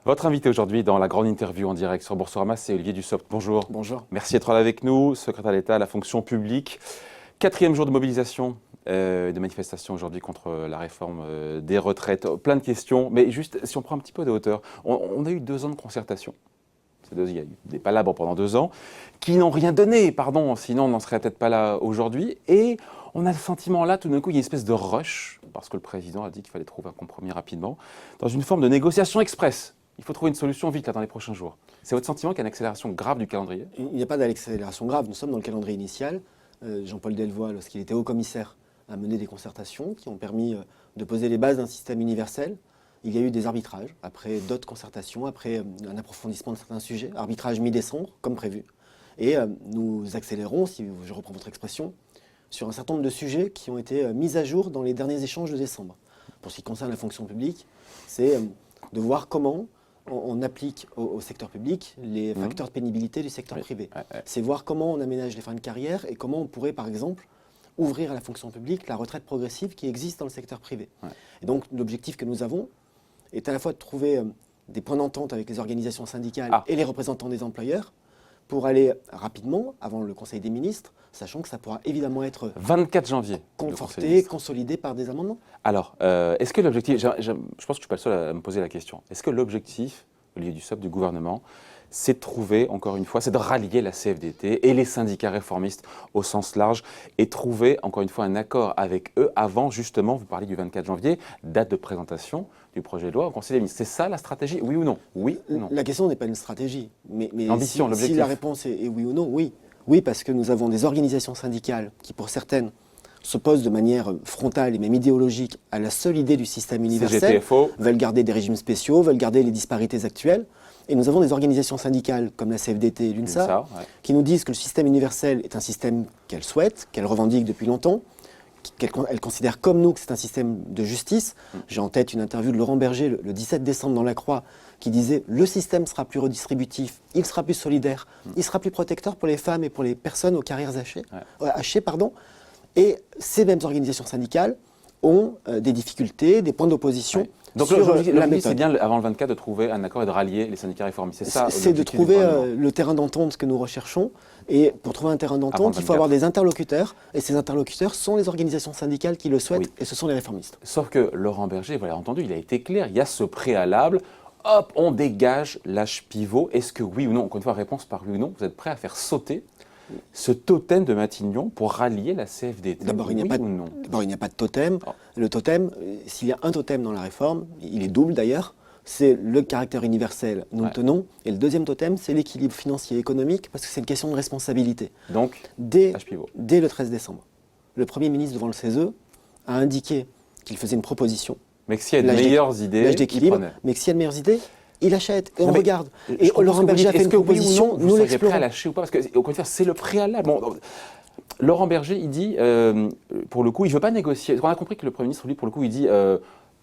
Votre invité aujourd'hui dans la grande interview en direct sur Boursorama, c'est Olivier Dussopt. Bonjour. Bonjour. Merci d'être là avec nous, secrétaire d'État à la fonction publique. 4e jour de mobilisation et de manifestation aujourd'hui contre la réforme des retraites. Plein de questions, mais juste si on prend un petit peu de hauteur, on a eu 2 ans de concertation. Il y a eu des palabres pendant 2 ans qui n'ont rien donné, pardon, sinon on n'en serait peut-être pas là aujourd'hui. Et on a le sentiment là, tout d'un coup, il y a une espèce de rush, parce que le président a dit qu'il fallait trouver un compromis rapidement, dans une forme de négociation express. Il faut trouver une solution vite là, dans les prochains jours. C'est votre sentiment qu'il y a une accélération grave du calendrier? Il n'y a pas d'accélération grave, nous sommes dans le calendrier initial. Jean-Paul Delevoye, lorsqu'il était haut-commissaire, a mené des concertations qui ont permis de poser les bases d'un système universel. Il y a eu des arbitrages, après d'autres concertations, après un approfondissement de certains sujets, arbitrage mi-décembre, comme prévu. Et nous accélérons, si je reprends votre expression, sur un certain nombre de sujets qui ont été mis à jour dans les derniers échanges de décembre. Pour ce qui concerne la fonction publique, c'est de voir comment on applique au secteur public les facteurs de pénibilité du secteur privé. C'est voir comment on aménage les fins de carrière et comment on pourrait, par exemple, ouvrir à la fonction publique la retraite progressive qui existe dans le secteur privé. Et donc, l'objectif que nous avons est à la fois de trouver des points d'entente avec les organisations syndicales et les représentants des employeurs pour aller rapidement, avant le Conseil des ministres, sachant que ça pourra évidemment être 24 janvier, conforté, consolidé par des amendements. Alors, est-ce que l'objectif, je pense que je ne suis pas le seul à me poser la question, est-ce que l'objectif, Olivier Dussopt, du gouvernement, c'est de trouver, encore une fois, c'est de rallier la CFDT et les syndicats réformistes au sens large et trouver, encore une fois, un accord avec eux avant, justement, vous parlez du 24 janvier, date de présentation du projet de loi au Conseil des ministres. C'est ça la stratégie, oui ou non? Oui ou non? La question n'est pas une stratégie, mais l'ambition, l'objectif. Si la réponse est oui ou non, oui. Oui, parce que nous avons des organisations syndicales qui, pour certaines, s'opposent de manière frontale et même idéologique à la seule idée du système universel, CGTFO. Veulent garder des régimes spéciaux, veulent garder les disparités actuelles. Et nous avons des organisations syndicales comme la CFDT et l'UNSA qui nous disent que le système universel est un système qu'elles souhaitent, qu'elles revendiquent depuis longtemps, qu'elles considèrent comme nous que c'est un système de justice. J'ai en tête une interview de Laurent Berger le 17 décembre dans La Croix qui disait « Le système sera plus redistributif, il sera plus solidaire, il sera plus protecteur pour les femmes et pour les personnes aux carrières hachées. » Et ces mêmes organisations syndicales ont des difficultés, des points d'opposition. Donc l'objectif, c'est bien avant le 24 de trouver un accord et de rallier les syndicats réformistes. C'est ça. C'est de trouver le terrain d'entente que nous recherchons. Et pour trouver un terrain d'entente, il faut avoir des interlocuteurs. Et ces interlocuteurs sont les organisations syndicales qui le souhaitent, et ce sont les réformistes. Sauf que Laurent Berger, vous l'avez entendu, il a été clair. Il y a ce préalable. Hop, on dégage l'âge pivot. Est-ce que oui ou non, encore une fois, réponse par oui ou non, vous êtes prêt à faire sauter ce totem de Matignon pour rallier la CFDT? D'abord, il n'y a pas de totem. Le totem, s'il y a un totem dans la réforme, il est double d'ailleurs, c'est le caractère universel, nous le tenons. Et le deuxième totem, c'est l'équilibre financier et économique, parce que c'est une question de responsabilité. Donc, dès le 13 décembre, le Premier ministre, devant le CESE, a indiqué qu'il faisait une proposition. Mais que s'il y a de meilleures idées, mais que s'il y a de meilleures idées, il achète et on regarde. Et Laurent Berger a fait une proposition, nous l'explorons. Vous seriez prêt à lâcher ou pas? Parce que c'est le préalable. Bon, Laurent Berger, il dit, pour le coup, il ne veut pas négocier. On a compris que le Premier ministre, lui, pour le coup, il dit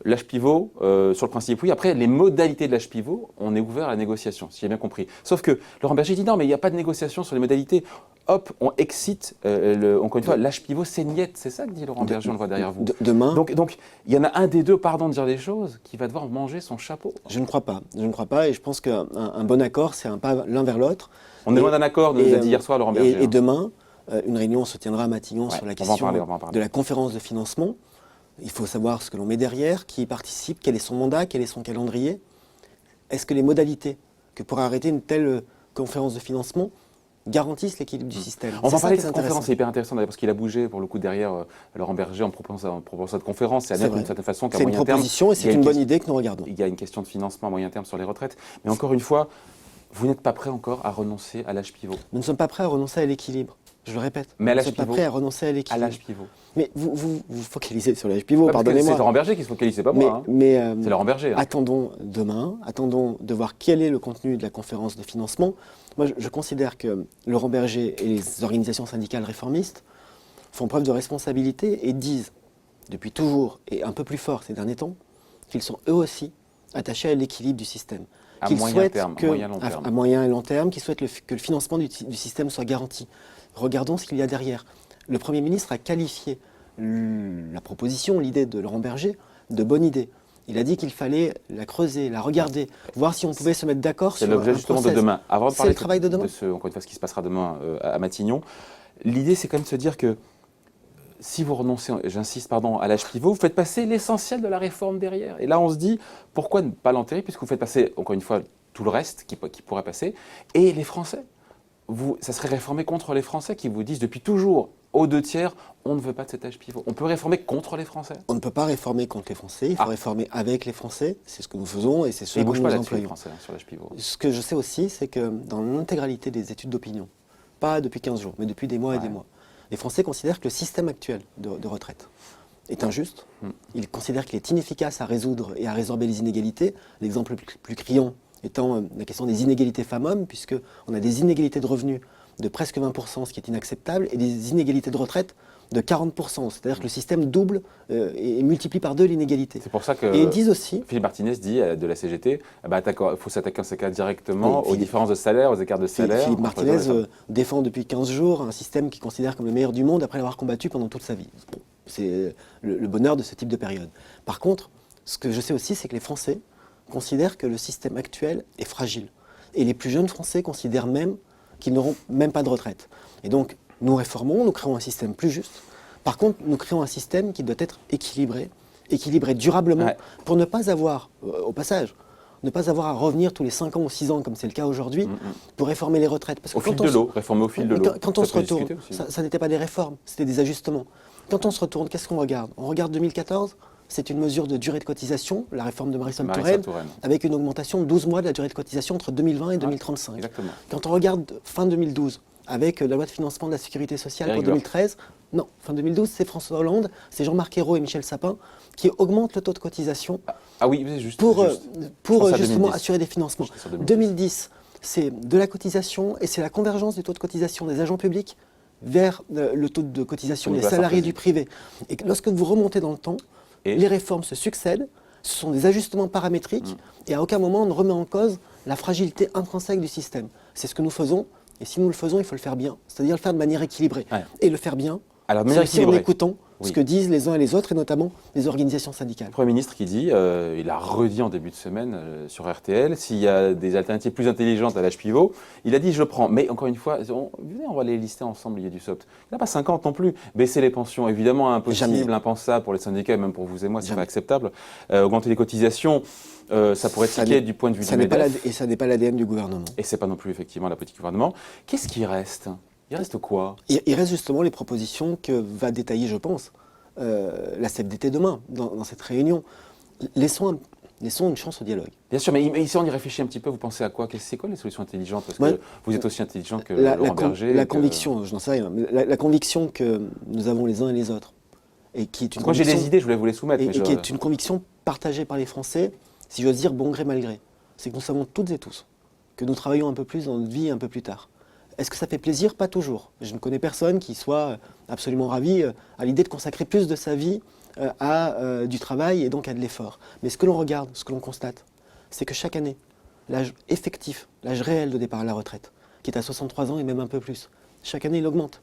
l'âge pivot, sur le principe, oui. Après, les modalités de l'âge pivot, on est ouvert à la négociation, si j'ai bien compris. Sauf que Laurent Berger dit non, mais il n'y a pas de négociation sur les modalités. Hop, on excite, encore une fois, l'âge pivot, c'est niette. C'est ça que dit Laurent Berger, on le voit derrière vous. Demain. Donc, il y en a un des deux, pardon de dire des choses, qui va devoir manger son chapeau. Je ne crois pas. Et je pense qu'un bon accord, c'est un pas l'un vers l'autre. On est loin d'un accord, nous a dit hier soir Laurent Berger. Et demain, une réunion se tiendra à Matignon sur la question de la conférence de financement. Il faut savoir ce que l'on met derrière, qui y participe, quel est son mandat, quel est son calendrier. Est-ce que les modalités que pour arrêter une telle conférence de financement garantissent l'équilibre du système? On va parler de cette conférence, c'est hyper intéressant parce qu'il a bougé pour le coup derrière Laurent Berger en proposant cette conférence. C'est à dire d'une certaine façon qu'à moyen terme... C'est une proposition et c'est une bonne idée que nous regardons. Il y a une question de financement à moyen terme sur les retraites. Mais encore une fois, vous n'êtes pas prêt encore à renoncer à l'âge pivot? Nous ne sommes pas prêts à renoncer à l'équilibre. Je le répète, mais à nous ne sommes pas prêts à renoncer à l'équilibre. À l'âge pivot. Mais vous focalisez sur l'âge pivot, pardonnez-moi. C'est Laurent Berger qui se focalise, c'est pas moi. C'est Laurent Berger. Attendons demain, attendons de voir quel est le contenu de la conférence de financement. Moi, je considère que Laurent Berger et les organisations syndicales réformistes font preuve de responsabilité et disent, depuis toujours et un peu plus fort ces derniers temps, qu'ils sont eux aussi attachés à l'équilibre du système. À moyen terme, à moyen et long terme, qu'ils souhaitent que le financement du système soit garanti. Regardons ce qu'il y a derrière. Le Premier ministre a qualifié la proposition, l'idée de Laurent Berger, de bonne idée. Il a dit qu'il fallait la creuser, la regarder, voir si on pouvait se mettre d'accord C'est sur l'objet un justement de process. demain. Avant de C'est parler le travail de demain. encore une fois, ce qui se passera demain à Matignon, l'idée c'est quand même de se dire que si vous renoncez, j'insiste, pardon, à l'âge pivot, vous faites passer l'essentiel de la réforme derrière. Et là, on se dit, pourquoi ne pas l'enterrer, puisque vous faites passer, encore une fois, tout le reste qui pourrait passer, et les Français. Ça serait réformé contre les Français qui vous disent depuis toujours, aux 2/3, on ne veut pas de cet âge pivot. On peut réformer contre les Français. On ne peut pas réformer contre les Français, il faut réformer avec les Français. C'est ce que nous faisons et c'est ce Ils ne que bougent nous pas là-dessus, les employons. Français, sur l'âge pivot. Ce que je sais aussi, c'est que dans l'intégralité des études d'opinion, pas depuis 15 jours, mais depuis des mois et des mois, les Français considèrent que le système actuel de retraite est injuste. Ils considèrent qu'il est inefficace à résoudre et à résorber les inégalités. L'exemple le plus criant étant la question des inégalités femmes-hommes, puisqu'on a des inégalités de revenus de presque 20%, ce qui est inacceptable, et des inégalités de retraite de 40%. C'est-à-dire que le système double et multiplie par 2 l'inégalité. C'est pour ça que Et ils disent aussi, Philippe Martinez dit de la CGT, il faut s'attaquer en ce cas directement aux différences de salaire, aux écarts de salaire. Philippe Martinez défend depuis 15 jours un système qu'il considère comme le meilleur du monde après l'avoir combattu pendant toute sa vie. Bon, c'est le bonheur de ce type de période. Par contre, ce que je sais aussi, c'est que les Français considèrent que le système actuel est fragile. Et les plus jeunes Français considèrent même qu'ils n'auront même pas de retraite. Et donc, nous réformons, nous créons un système plus juste. Par contre, nous créons un système qui doit être équilibré durablement, pour ne pas avoir, au passage, ne pas avoir à revenir tous les 5 ans ou 6 ans, comme c'est le cas aujourd'hui, pour réformer les retraites. Parce que au fil de l'eau, réformer au fil de l'eau. Quand on se retourne, ça n'était pas des réformes, c'était des ajustements. Quand on se retourne, qu'est-ce qu'on regarde? On regarde 2014, c'est une mesure de durée de cotisation, la réforme de Marisol Touraine, avec une augmentation de 12 mois de la durée de cotisation entre 2020 et 2035. Exactement. Quand on regarde fin 2012, avec la loi de financement de la sécurité sociale pour 2013, non, fin 2012, c'est François Hollande, c'est Jean-Marc Ayrault et Michel Sapin qui augmentent le taux de cotisation pour justement assurer des financements. 2010, c'est de la cotisation et c'est la convergence du taux de cotisation des agents publics vers le taux de cotisation des salariés du privé. Et lorsque vous remontez dans le temps, les réformes se succèdent, ce sont des ajustements paramétriques et à aucun moment on ne remet en cause la fragilité intrinsèque du système. C'est ce que nous faisons et si nous le faisons, il faut le faire bien, c'est-à-dire le faire de manière équilibrée. Et le faire bien, c'est aussi en écoutant ce que disent les uns et les autres et notamment les organisations syndicales. Le Premier ministre qui dit, il a redit en début de semaine sur RTL, s'il y a des alternatives plus intelligentes à l'âge pivot, il a dit je prends. Mais encore une fois, on va les lister ensemble, il y a du soft. Il n'a pas 50 non plus. Baisser les pensions, évidemment impossible, impensable pour les syndicats, même pour vous et moi, c'est pas acceptable. Augmenter les cotisations, ça pourrait tiquer du point de vue du MEDEF. Et ça n'est pas l'ADN du gouvernement. Et c'est pas non plus effectivement la politique du gouvernement. Qu'est-ce qui reste? Il reste quoi? Il reste justement les propositions que va détailler, je pense, la CFDT demain, dans cette réunion. Laissons une chance au dialogue. Bien sûr, mais si on y réfléchit un petit peu, vous pensez à quoi? C'est quoi les solutions intelligentes? Parce que vous êtes aussi intelligent que Laurent Berger. La conviction, je n'en sais rien, mais la conviction que nous avons les uns et les autres, et qui est une moi j'ai des idées, je voulais vous les soumettre. Et qui est une conviction partagée par les Français, si j'ose dire bon gré mal gré, c'est que nous savons toutes et tous que nous travaillons un peu plus dans notre vie un peu plus tard. Est-ce que ça fait plaisir? Pas toujours. Je ne connais personne qui soit absolument ravi à l'idée de consacrer plus de sa vie à du travail et donc à de l'effort. Mais ce que l'on regarde, ce que l'on constate, c'est que chaque année, l'âge effectif, l'âge réel de départ à la retraite, qui est à 63 ans et même un peu plus, chaque année il augmente.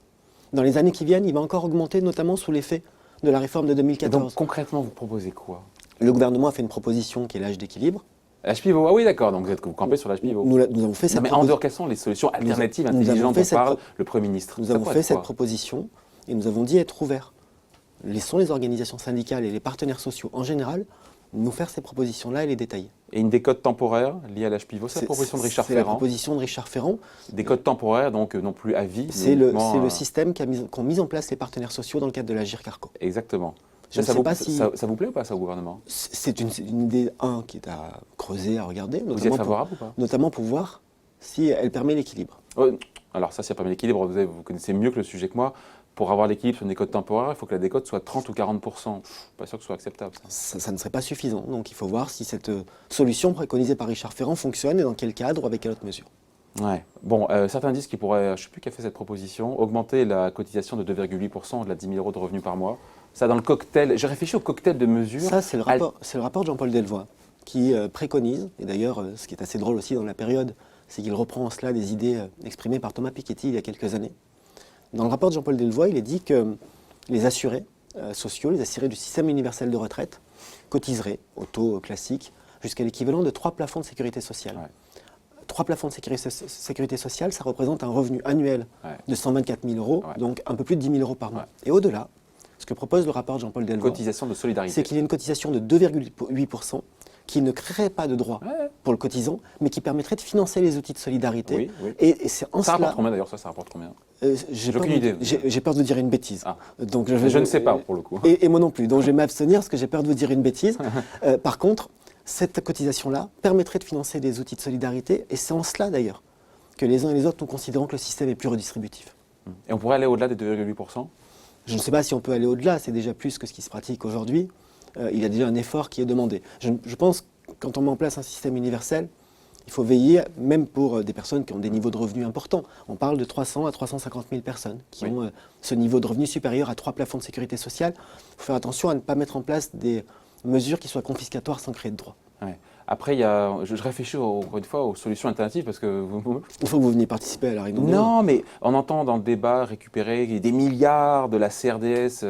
Dans les années qui viennent, il va encore augmenter, notamment sous l'effet de la réforme de 2014. Et donc concrètement, vous proposez quoi? Le gouvernement a fait une proposition qui est l'âge d'équilibre. L'âge pivot, ah oui d'accord, donc vous campez sur l'âge pivot. Nous avons fait cette mais en dehors, quelles sont les solutions alternatives intelligentes dont parle le Premier ministre? Nous avons fait cette proposition et nous avons dit être ouverts. Laissons les organisations syndicales et les partenaires sociaux en général nous faire ces propositions-là et les détailler. Et une décote temporaire liée à l'âge pivot, c'est la proposition de Richard Ferrand. C'est la proposition de Richard Ferrand. Des codes temporaires, donc non plus à vie. C'est le système qu'ont mis en place les partenaires sociaux dans le cadre de l'Agir Carco. Exactement. Ça vous plaît ou pas ça au gouvernement? C'est une idée, qui est à creuser, à regarder. Vous y êtes favorable ou pas? Notamment pour voir si elle permet l'équilibre. Alors ça, si elle permet l'équilibre, vous connaissez mieux que le sujet que moi. Pour avoir l'équilibre sur une décote temporaire, il faut que la décote soit 30 ou 40%. Je ne suis pas sûr que ce soit acceptable. Ça ne serait pas suffisant. Donc il faut voir si cette solution préconisée par Richard Ferrand fonctionne et dans quel cadre ou avec quelle autre mesure. Ouais. Bon, certains disent qu'il pourrait, je ne sais plus qui a fait cette proposition, augmenter la cotisation de 2,8% au-delà de 10 000 euros de revenus par mois. Ça, dans le cocktail, j'ai réfléchi au cocktail de mesures. Ça, c'est le rapport de Jean-Paul Delevoye qui préconise, et d'ailleurs, ce qui est assez drôle aussi dans la période, c'est qu'il reprend en cela des idées exprimées par Thomas Piketty il y a quelques années. Dans le rapport de Jean-Paul Delevoye, il est dit que les assurés sociaux, les assurés du système universel de retraite, cotiseraient au taux classique jusqu'à l'équivalent de 3 plafonds de sécurité sociale. Ouais. 3 plafonds de sécurité sociale, ça représente un revenu annuel de 124 000 euros, donc un peu plus de 10 000 euros par mois. Et au-delà, ce que propose le rapport de Jean-Paul Delvoye, Cotisation de solidarité. c'est qu'il y ait une cotisation de 2,8% qui ne créerait pas de droit pour le cotisant, mais qui permettrait de financer les outils de solidarité. Oui, oui. Et c'est en Ça cela... rapporte combien d'ailleurs, ça rapporte combien? J'ai aucune idée. Peur de dire une bêtise. Ah. Donc Je ne sais pas pour le coup. Et moi non plus. Donc je vais m'abstenir parce que j'ai peur de vous dire une bêtise. Par contre, cette cotisation-là permettrait de financer des outils de solidarité. Et c'est en cela d'ailleurs que les uns et les autres, nous considérons que le système est plus redistributif. Et on pourrait aller au-delà des 2,8%? Je ne sais pas si on peut aller au-delà. C'est déjà plus que ce qui se pratique aujourd'hui. Il y a déjà un effort qui est demandé. Je pense que quand on met en place un système universel, il faut veiller, même pour des personnes qui ont des niveaux de revenus importants. On parle de 300 à 350 000 personnes qui ont ce niveau de revenu supérieur à 3 plafonds de sécurité sociale. Il faut faire attention à ne pas mettre en place des mesures qui soient confiscatoires sans créer de droit. Ouais. Après, je réfléchis encore une fois aux solutions alternatives parce que Il faut que vous veniez participer à la réunion. Non, mais on entend dans le débat récupérer des milliards de la CRDS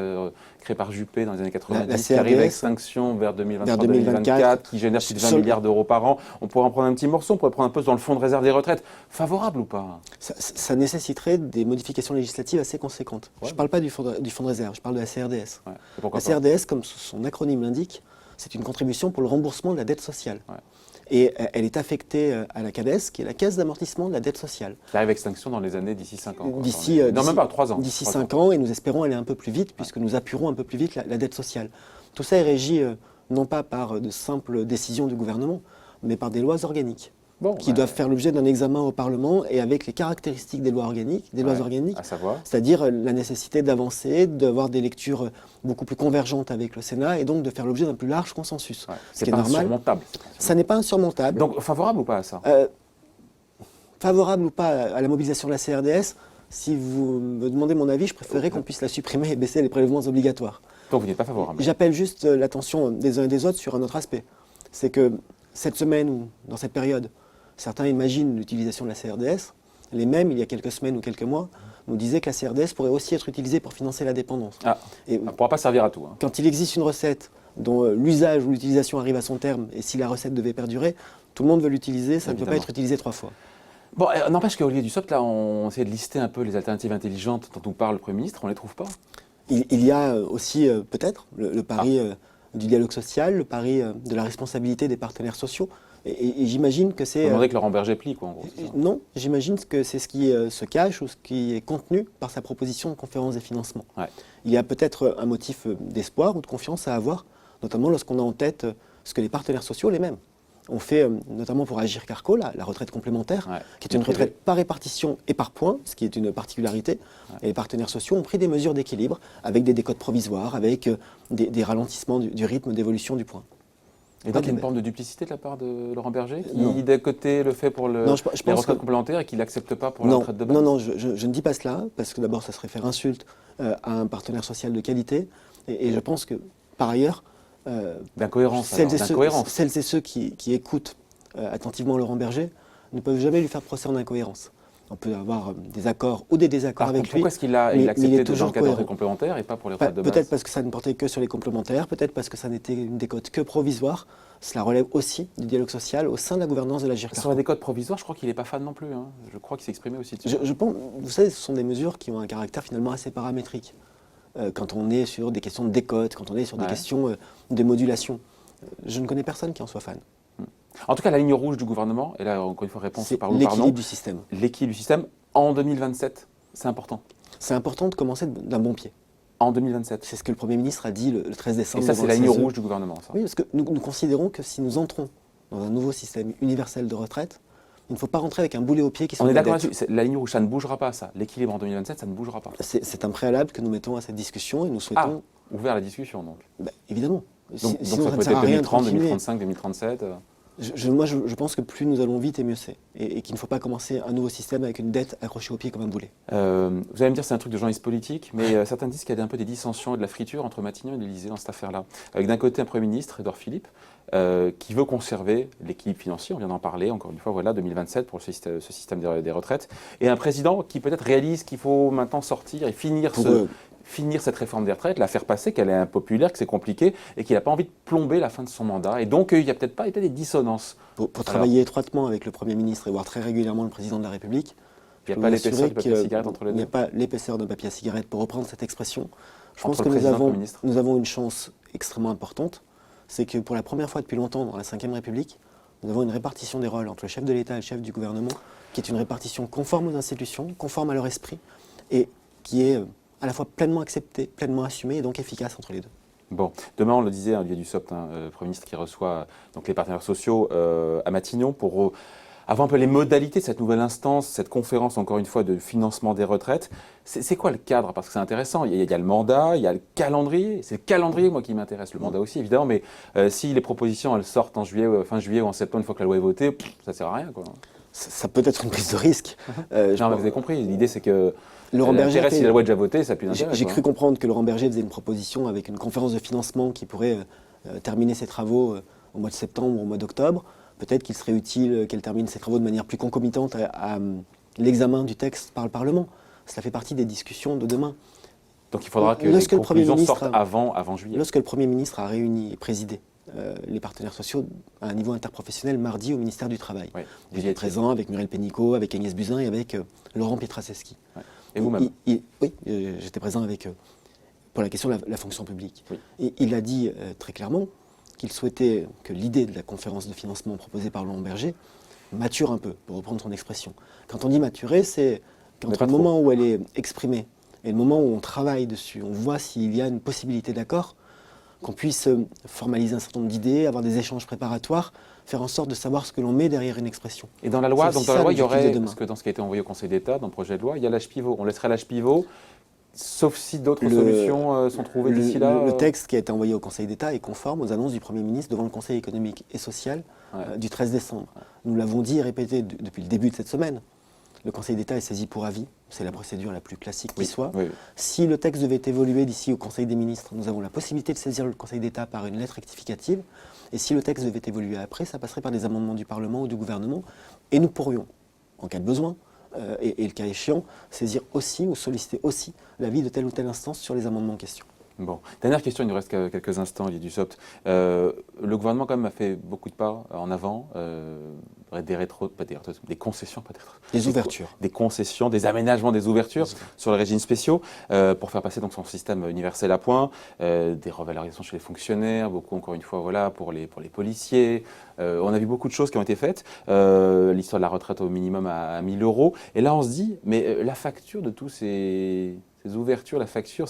créée par Juppé dans les années 90, qui arrive à extinction vers 2023-2024, qui génère plus de 20 milliards d'euros par an. On pourrait en prendre un petit morceau, on pourrait prendre un peu dans le fonds de réserve des retraites. Favorable ou pas? Ça nécessiterait des modifications législatives assez conséquentes. Je ne parle pas du fonds de réserve, je parle de la CRDS. Ouais. La CRDS, comme son acronyme l'indique, c'est une contribution pour le remboursement de la dette sociale. Ouais. Et elle est affectée à la CADES, qui est la caisse d'amortissement de la dette sociale. Qui arrive à extinction dans les années d'ici 5 ans. Non, même pas 3 ans. D'ici 5 ans, et nous espérons aller un peu plus vite, puisque nous appuierons un peu plus vite la dette sociale. Tout ça est régi non pas par de simples décisions du gouvernement, mais par des lois organiques. Qui doivent faire l'objet d'un examen au Parlement et avec les caractéristiques des lois organiques, à savoir, c'est-à-dire la nécessité d'avancer, d'avoir des lectures beaucoup plus convergentes avec le Sénat et donc de faire l'objet d'un plus large consensus. C'est pas insurmontable. Ça n'est pas insurmontable. Donc favorable ou pas à ça? Favorable ou pas à la mobilisation de la CRDS, si vous me demandez mon avis, je préférerais qu'on puisse la supprimer et baisser les prélèvements obligatoires. Donc vous n'êtes pas favorable? J'appelle juste l'attention des uns et des autres sur un autre aspect. C'est que cette semaine ou dans cette période, certains imaginent l'utilisation de la CRDS. Les mêmes, il y a quelques semaines ou quelques mois, nous disaient que la CRDS pourrait aussi être utilisée pour financer la dépendance. Et elle ne pourra pas servir à tout. Quand il existe une recette dont l'usage ou l'utilisation arrive à son terme, et si la recette devait perdurer, tout le monde veut l'utiliser, ça ne peut pas être utilisé 3 fois. Bon, n'empêche qu'à Olivier Dussopt, là, on essaie de lister un peu les alternatives intelligentes dont nous parle le Premier ministre, on ne les trouve pas. Il y a aussi peut-être le pari du dialogue social, le pari de la responsabilité des partenaires sociaux. Et j'imagine que c'est... Vous demandez que Laurent Berger plie, quoi, en gros. Non, j'imagine que c'est ce qui se cache ou ce qui est contenu par sa proposition de conférence des financements. Ouais. Il y a peut-être un motif d'espoir ou de confiance à avoir, notamment lorsqu'on a en tête ce que les partenaires sociaux, les mêmes, ont fait, notamment pour Agir Carco, la retraite complémentaire, qui est une retraite par répartition et par points, ce qui est une particularité. Et les partenaires sociaux ont pris des mesures d'équilibre avec des décotes provisoires, avec des ralentissements du rythme d'évolution du point. Et donc il y a une forme de duplicité de la part de Laurent Berger qui, d'un côté, le fait pour les retraites complémentaires et qui ne l'accepte pas pour la retraite de base? Non, je ne dis pas cela, parce que d'abord, ça serait faire insulte à un partenaire social de qualité. Et je pense que, par ailleurs, d'incohérence. Celles et ceux qui écoutent attentivement Laurent Berger ne peuvent jamais lui faire procès en incohérence. On peut avoir des accords ou des désaccords avec lui. Pourquoi est-ce qu'il a accepté dans le cadre des complémentaires et pas pour les retraites de base? Peut-être parce que ça ne portait que sur les complémentaires, peut-être parce que ça n'était une décote que provisoire. Cela relève aussi du dialogue social au sein de la gouvernance de l'Agir Carco. Sur la décote provisoire, je crois qu'il n'est pas fan non plus. Hein. Je crois qu'il s'est exprimé aussi dessus. Je pense, vous savez, ce sont des mesures qui ont un caractère finalement assez paramétrique. Quand on est sur des questions de décote, quand on est sur des questions de modulation. Je ne connais personne qui en soit fan. En tout cas, la ligne rouge du gouvernement, et là, encore une fois, réponse par l'équilibre du système. L'équilibre du système en 2027, c'est important. C'est important de commencer d'un bon pied. En 2027. C'est ce que le Premier ministre a dit le 13 décembre. Et ça, c'est la ligne rouge du gouvernement, ça. Oui, parce que nous considérons que si nous entrons dans un nouveau système universel de retraite, il ne faut pas rentrer avec un boulet au pied qui soit... On est d'accord là-dessus. La ligne rouge, ça ne bougera pas, ça. L'équilibre en 2027, ça ne bougera pas. C'est un préalable que nous mettons à cette discussion et nous souhaitons... Ouvert à la discussion, donc. Évidemment. Donc ça peut être 2030, 2035, 2037 Moi, je pense que plus nous allons vite et mieux c'est. Et qu'il ne faut pas commencer un nouveau système avec une dette accrochée au pied comme un boulet. Vous allez me dire c'est un truc de journaliste politique, mais certains disent qu'il y a un peu des dissensions et de la friture entre Matignon et l'Élysée dans cette affaire-là. Avec d'un côté un Premier ministre, Édouard Philippe, qui veut conserver l'équilibre financier, on vient d'en parler, encore une fois, voilà, 2027 pour ce système des retraites, et un président qui peut-être réalise qu'il faut maintenant sortir et finir finir cette réforme des retraites, la faire passer, qu'elle est impopulaire, que c'est compliqué et qu'il n'a pas envie de plomber la fin de son mandat. Et donc, il n'y a peut-être pas des dissonances. Pour travailler étroitement avec le Premier ministre et voir très régulièrement le Président de la République, il n'y a pas l'épaisseur du papier à cigarette entre les deux. Il n'y a pas l'épaisseur d'un papier à cigarette, pour reprendre cette expression. Je pense Entre que le président et le ministre. nous avons une chance extrêmement importante, c'est que pour la première fois depuis longtemps dans la Ve République, nous avons une répartition des rôles entre le chef de l'État et le chef du gouvernement, qui est une répartition conforme aux institutions, conforme à leur esprit, et qui est à la fois pleinement acceptée, pleinement assumée, et donc efficace entre les deux. Bon, demain, on le disait, Olivier Dussopt, Premier ministre qui reçoit donc, les partenaires sociaux à Matignon pour avoir un peu les modalités de cette nouvelle instance, cette conférence, encore une fois, de financement des retraites. C'est quoi le cadre? Parce que c'est intéressant. Il y a le mandat, il y a le calendrier. C'est le calendrier, moi, qui m'intéresse. Le mandat aussi, évidemment. Mais si les propositions, elles sortent en juillet, fin juillet ou en septembre, une fois que la loi est votée, ça ne sert à rien, quoi. Ça peut être une prise de risque. Non, mais vous avez compris. L'idée, c'est que Laurent Berger si la loi est déjà votée, ça n'a plus d'intérêt. J'ai cru comprendre que Laurent Berger faisait une proposition avec une conférence de financement qui pourrait terminer ses travaux au mois de septembre ou au mois d'octobre. Peut-être qu'il serait utile qu'elle termine ses travaux de manière plus concomitante à l'examen du texte par le Parlement. Cela fait partie des discussions de demain. Donc il faudra que les conclusions sortent avant juillet. Lorsque le Premier ministre a réuni et présidé les partenaires sociaux à un niveau interprofessionnel mardi au ministère du Travail. Oui, j'étais présent avec Muriel Pénicaud, avec Agnès Buzyn et avec Laurent Pietraszewski. Ouais. Et vous-même? Oui, j'étais présent avec pour la question de la fonction publique. Oui. Et il a dit très clairement qu'il souhaitait que l'idée de la conférence de financement proposée par Laurent Berger mature un peu, pour reprendre son expression. Quand on dit maturer, c'est qu'entre le moment où elle est exprimée et le moment où on travaille dessus, on voit s'il y a une possibilité d'accord, qu'on puisse formaliser un certain nombre d'idées, avoir des échanges préparatoires, faire en sorte de savoir ce que l'on met derrière une expression. Et dans la loi, il y aurait, parce que dans ce qui a été envoyé au Conseil d'État, dans le projet de loi, il y a l'âge pivot. On laisserait l'âge pivot, sauf si d'autres solutions sont trouvées d'ici là. Le texte qui a été envoyé au Conseil d'État est conforme aux annonces du Premier ministre devant le Conseil économique et social du 13 décembre. Nous l'avons dit et répété depuis le début de cette semaine. Le Conseil d'État est saisi pour avis, c'est la procédure la plus classique qui soit. Oui. Si le texte devait évoluer d'ici au Conseil des ministres, nous avons la possibilité de saisir le Conseil d'État par une lettre rectificative. Et si le texte devait évoluer après, ça passerait par des amendements du Parlement ou du gouvernement. Et nous pourrions, en cas de besoin, et le cas échéant, saisir aussi ou solliciter aussi l'avis de telle ou telle instance sur les amendements en question. Bon, dernière question, il nous reste quelques instants, Olivier Dussopt. Le gouvernement quand même a fait beaucoup de pas en avant, des concessions peut-être. Des ouvertures. Des concessions, des aménagements, des ouvertures sur les régimes spéciaux pour faire passer donc son système universel à point, des revalorisations chez les fonctionnaires, beaucoup encore une fois voilà pour les policiers. On a vu beaucoup de choses qui ont été faites. L'histoire de la retraite au minimum à 1 000 €. Et là on se dit, mais la facture de tous ces ouvertures, la facture,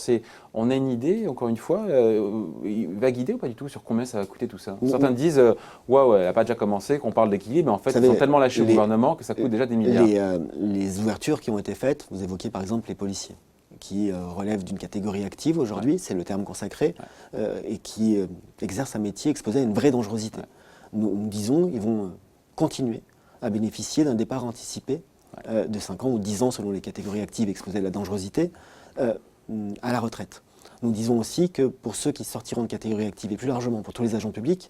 on a une idée, encore une fois, va guider ou pas du tout sur combien ça va coûter tout ça? Certains disent, ouais, elle n'a pas déjà commencé, qu'on parle d'équilibre, mais en fait, ils sont tellement lâchés au gouvernement que ça coûte déjà des milliards. Les ouvertures qui ont été faites, vous évoquiez par exemple les policiers, qui relèvent d'une catégorie active aujourd'hui, c'est le terme consacré, et qui exercent un métier exposé à une vraie dangerosité. Nous disons, ils vont continuer à bénéficier d'un départ anticipé de 5 ans ou 10 ans selon les catégories actives exposées à la dangerosité, à la retraite. Nous disons aussi que pour ceux qui sortiront de catégorie active et plus largement pour tous les agents publics,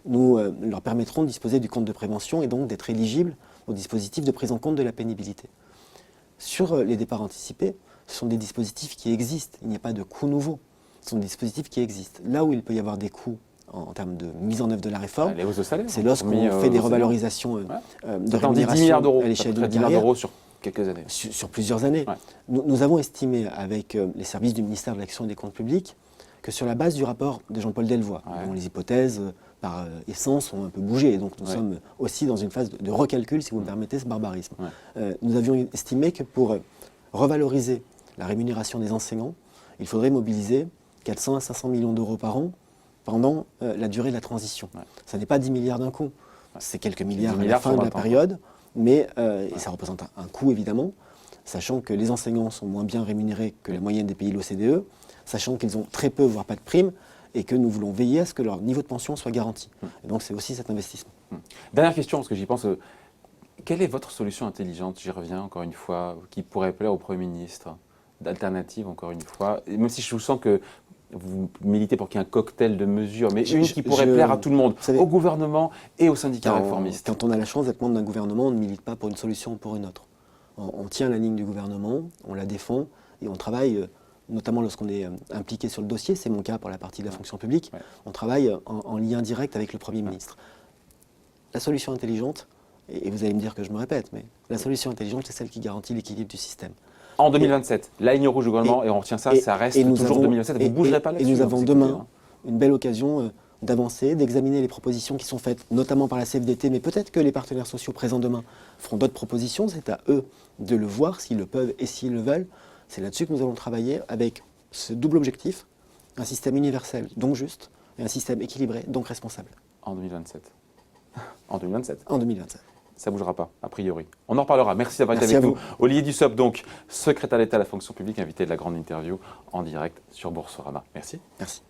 nous leur permettrons de disposer du compte de prévention et donc d'être éligibles au dispositif de prise en compte de la pénibilité. Sur les départs anticipés, ce sont des dispositifs qui existent, il n'y a pas de coûts nouveaux, ce sont des dispositifs qui existent. Là où il peut y avoir des coûts en termes de mise en œuvre de la réforme, c'est lorsqu'on fait des revalorisations de rémunération à l'échelle d'une carrière. 10 milliards d'euros sur quelques années. Sur plusieurs années. Ouais. Nous avons estimé avec les services du ministère de l'Action et des Comptes Publics que sur la base du rapport de Jean-Paul Delevoye, dont les hypothèses par essence ont un peu bougé, et donc nous sommes aussi dans une phase de recalcul, si vous me permettez ce barbarisme. Nous avions estimé que pour revaloriser la rémunération des enseignants, il faudrait mobiliser 400 à 500 millions d'euros par an pendant la durée de la transition. Ça n'est pas 10 milliards d'un coup, c'est quelques milliards à la fin de la période, mais et ça représente un coût évidemment, sachant que les enseignants sont moins bien rémunérés que la moyenne des pays de l'OCDE, sachant qu'ils ont très peu, voire pas de primes, et que nous voulons veiller à ce que leur niveau de pension soit garanti. Et donc c'est aussi cet investissement. Dernière question, parce que j'y pense. Quelle est votre solution intelligente, j'y reviens encore une fois, qui pourrait plaire au Premier ministre? D'alternative, encore une fois, même si je vous sens que vous militez pour qu'il y ait un cocktail de mesures, mais une qui pourrait plaire à tout le monde, au gouvernement et aux syndicats réformistes. Quand on a la chance d'être membre d'un gouvernement, on ne milite pas pour une solution ou pour une autre. On tient la ligne du gouvernement, on la défend et on travaille notamment lorsqu'on est impliqué sur le dossier, c'est mon cas pour la partie de la fonction publique, Ouais. on travaille en lien direct avec le Premier ministre. La solution intelligente, et vous allez me dire que je me répète, mais la solution intelligente, c'est celle qui garantit l'équilibre du système. En 2027, la ligne rouge du gouvernement, et on retient ça, ça reste nous toujours avons- 2027, vous ne bougerez pas là-dessus. Et nous hein, avons c'est demain écouté, hein. une belle occasion d'avancer, d'examiner les propositions qui sont faites, notamment par la CFDT, mais peut-être que les partenaires sociaux présents demain feront d'autres propositions. C'est à eux de le voir, s'ils le peuvent et s'ils le veulent. C'est là-dessus que nous allons travailler avec ce double objectif, un système universel, donc juste, et un système équilibré, donc responsable. En 2027. En 2027. En 2027. Ça ne bougera pas, a priori. On en reparlera. Merci d'avoir été Merci avec à nous. vous. Olivier Dussopt, donc, secrétaire d'État à la fonction publique, invité de la grande interview en direct sur Boursorama. Merci. Merci.